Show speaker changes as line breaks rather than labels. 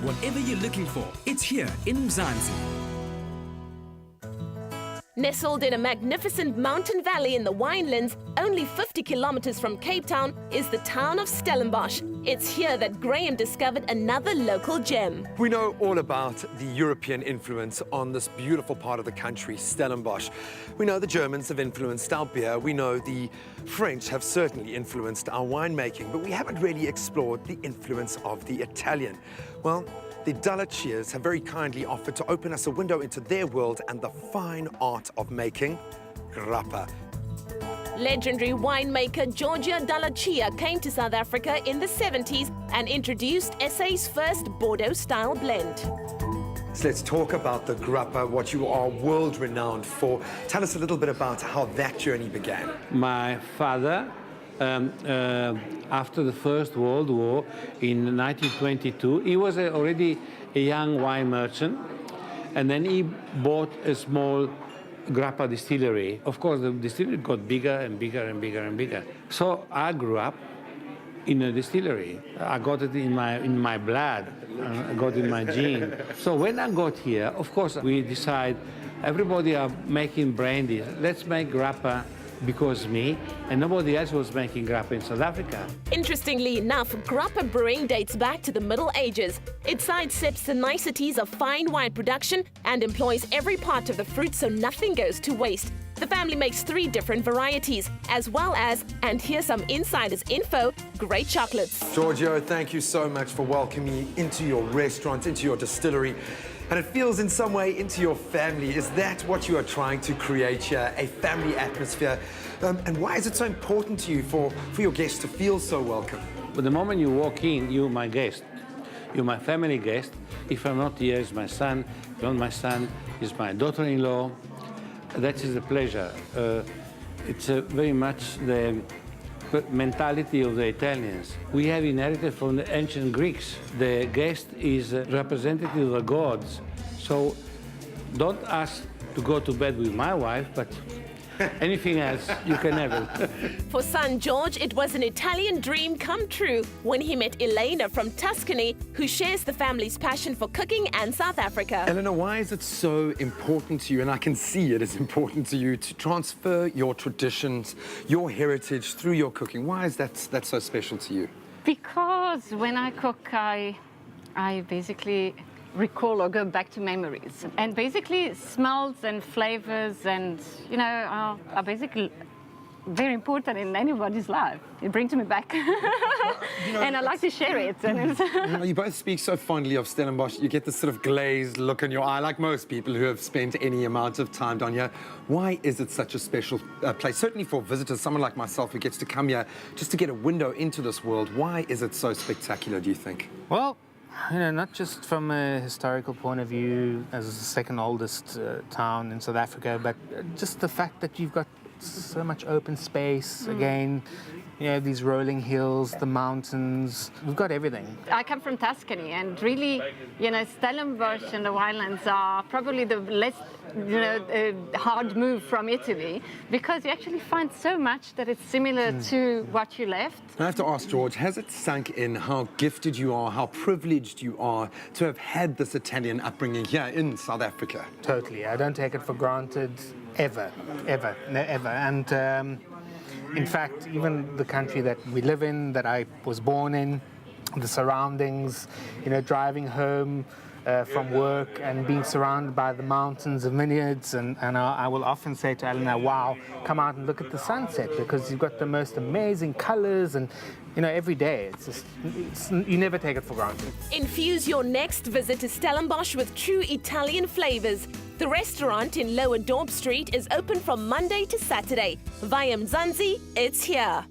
Whatever you're looking for, it's here in Mzansi.
Nestled in a magnificent mountain valley in the winelands, only 50 kilometers from Cape Town, is the town of Stellenbosch. It's here that Graeme discovered another local gem.
We know all about the European influence on this beautiful part of the country, Stellenbosch. We know the Germans have influenced our beer. We know the French have certainly influenced our winemaking, but we haven't really explored the influence of the Italian. Well, the Dallaccias have very kindly offered to open us a window into their world and the fine art of making grappa.
Legendary winemaker Giorgio Dallaccia came to South Africa in the 70s and introduced SA's first Bordeaux-style blend.
So let's talk about the grappa, what you are world-renowned for. Tell us a little bit about how that journey began.
My father, after the First World War in 1922, he was already a young wine merchant, and then he bought a small grappa distillery. Of course, the distillery got bigger and bigger and bigger and bigger. So I grew up in a distillery. I got it in my blood. I got it in my gene. So when I got here, of course, we decide everybody are making brandy. Let's make grappa because me, and nobody else was making grappa in South Africa.
Interestingly enough, grappa brewing dates back to the Middle Ages. It sidesteps the niceties of fine wine production and employs every part of the fruit so nothing goes to waste. The family makes 3 different varieties, as well as, and here's some insider's info, great chocolates.
Giorgio, thank you so much for welcoming me into your restaurant, into your distillery. And it feels in some way into your family. Is that what you are trying to create here, a family atmosphere? And why is it so important to you for your guests to feel so welcome?
But the moment you walk in, you're my guest. You're my family guest. If I'm not here, it's my son. If not my son, it's my daughter-in-law. That is a pleasure. It's very much the mentality of the Italians. We have inherited from the ancient Greeks. The guest is a representative of the gods. So don't ask to go to bed with my wife, but anything else, you can have it.
For son George, it was an Italian dream come true when he met Elena from Tuscany, who shares the family's passion for cooking and South Africa.
Elena, why is it so important to you, and I can see it is important to you, to transfer your traditions, your heritage through your cooking? Why is that so special to you?
Because when I cook, I basically recall or go back to memories. And basically smells and flavors and, you know, are basically very important in anybody's life. It brings me back. And I like to share it. And
you both speak so fondly of Stellenbosch. You get this sort of glazed look in your eye, like most people who have spent any amount of time down here. Why is it such a special place? Certainly for visitors, someone like myself who gets to come here just to get a window into this world. Why is it so spectacular, do you think?
Well, you know, not just from a historical point of view as the second oldest town in South Africa, but just the fact that you've got so much open space. Again, you know, these rolling hills, the mountains, we've got everything.
I come from Tuscany, and really, you know, Stellenbosch and the winelands are probably the less, you know, hard move from Italy, because you actually find so much that it's similar to what you left.
I have to ask, George, has it sunk in how gifted you are, how privileged you are to have had this Italian upbringing here in South Africa?
Totally. I don't take it for granted, ever, ever, no, ever. And in fact, even the country that we live in, that I was born in, the surroundings, you know, driving home from work and being surrounded by the mountains and vineyards, and I will often say to Elena, wow, come out and look at the sunset, because you've got the most amazing colors, and you know, every day it's you never take it for granted.
Infuse your next visit to Stellenbosch with true Italian flavors. The restaurant in Lower Dorp Street is open from Monday to Saturday. Via Mzansi, it's here.